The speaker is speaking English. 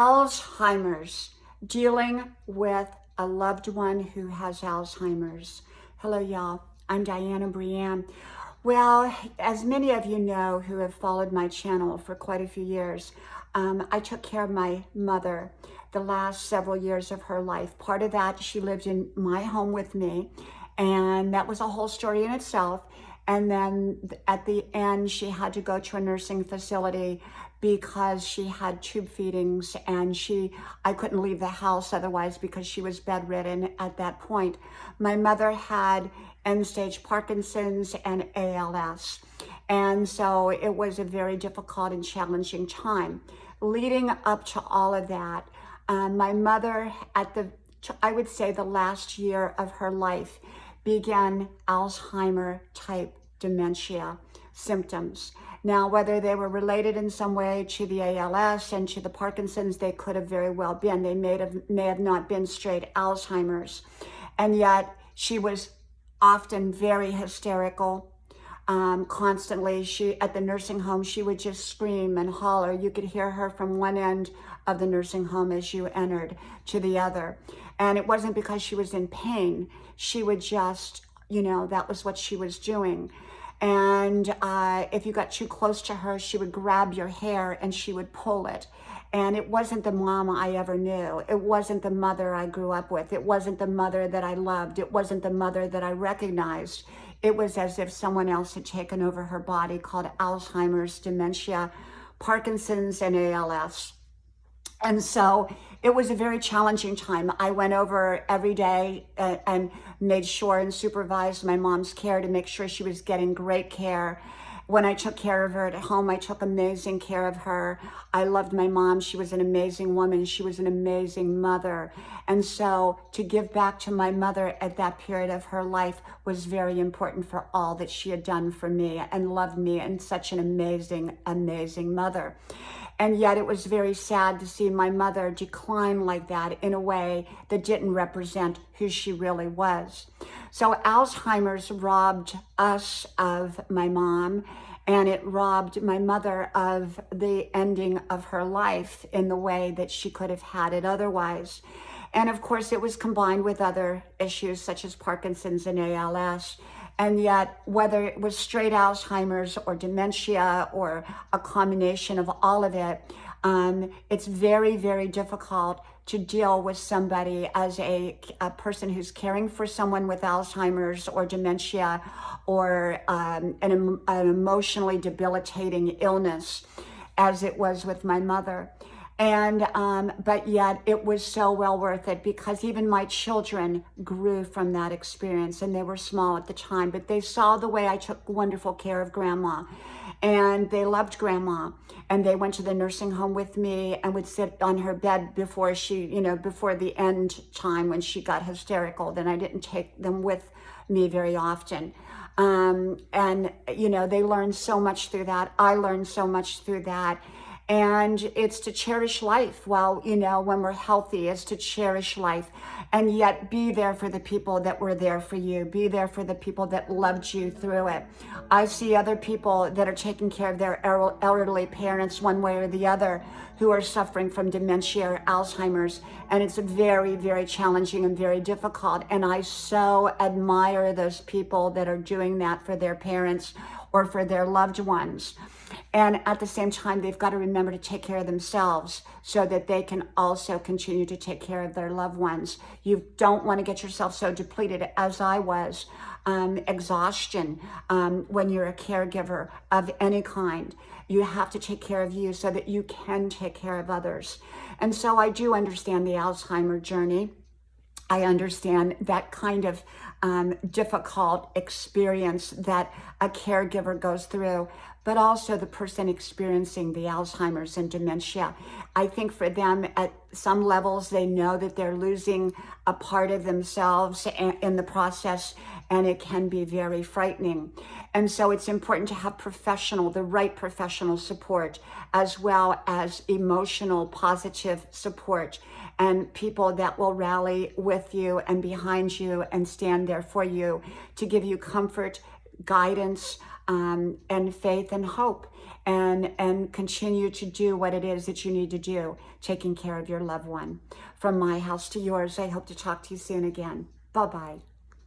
ALZHEIME'S, dealing with a loved one who has Alzheimer's. Hello, y'all. I'm Diana Brienne. Well, as many of you know who have followed my channel for quite a few years, I took care of my mother the last several years of her life. Part of that, she lived in my home with me, and that was a whole story in itself. And then at the end, she had to go to a nursing facility because she had tube feedings, and I couldn't leave the house otherwise because she was bedridden at that point. My mother had end-stage Parkinson's and ALS. And so it was a very difficult and challenging time. Leading up to all of that, my mother I would say the last year of her life began Alzheimer type dementia symptoms. Now, whether they were related in some way to the ALS and to the Parkinson's, they could have very well been. They may have not been straight Alzheimer's. And yet she was often very hysterical. Constantly, at the nursing home, she would just scream and holler. You could hear her from one end of the nursing home as you entered to the other. And it wasn't because she was in pain. She would just, that was what she was doing. And if you got too close to her, she would grab your hair and she would pull it. And it wasn't the mom I ever knew. It wasn't the mother I grew up with. It wasn't the mother that I loved. It wasn't the mother that I recognized. It was as if someone else had taken over her body, called Alzheimer's, dementia, Parkinson's, and ALS. And so it was a very challenging time. I went over every day and made sure and supervised my mom's care to make sure she was getting great care. When I took care of her at home, I took amazing care of her. I loved my mom. She was an amazing woman. She was an amazing mother. And so to give back to my mother at that period of her life was very important for all that she had done for me and loved me, and such an amazing, amazing mother. And yet it was very sad to see my mother decline like that in a way that didn't represent who she really was. So Alzheimer's robbed us of my mom, and it robbed my mother of the ending of her life in the way that she could have had it otherwise. And of course, it was combined with other issues such as Parkinson's and ALS. And yet, whether it was straight Alzheimer's or dementia or a combination of all of it, it's very, very difficult to deal with somebody as a person who's caring for someone with Alzheimer's or dementia or an emotionally debilitating illness, as it was with my mother. And, but yet it was so well worth it, because even my children grew from that experience, and they were small at the time, but they saw the way I took wonderful care of grandma, and they loved grandma, and they went to the nursing home with me and would sit on her bed before before the end time when she got hysterical. Then I didn't take them with me very often. And, they learned so much through that. I learned so much through that. And it's to cherish life. Well, when we're healthy, it's to cherish life, and yet be there for the people that were there for you. Be there for the people that loved you through it. I see other people that are taking care of their elderly parents one way or the other who are suffering from dementia or Alzheimer's. And it's very, very challenging and very difficult. And I so admire those people that are doing that for their parents or for their loved ones. And at the same time, they've got to remember to take care of themselves so that they can also continue to take care of their loved ones. You don't want to get yourself so depleted, as I was, exhaustion, when you're a caregiver of any kind. You have to take care of you so that you can take care of others. And so I do understand the Alzheimer journey. I understand that kind of difficult experience that a caregiver goes through, but also the person experiencing the Alzheimer's and dementia. I think for them, at some levels, they know that they're losing a part of themselves in the process, and it can be very frightening. And so it's important to have the right professional support, as well as emotional, positive support, and people that will rally with you and behind you and stand there for you to give you comfort, guidance, and faith and hope. and continue to do what it is that you need to do, taking care of your loved one. From my house to yours, I hope to talk to you soon again. Bye-bye.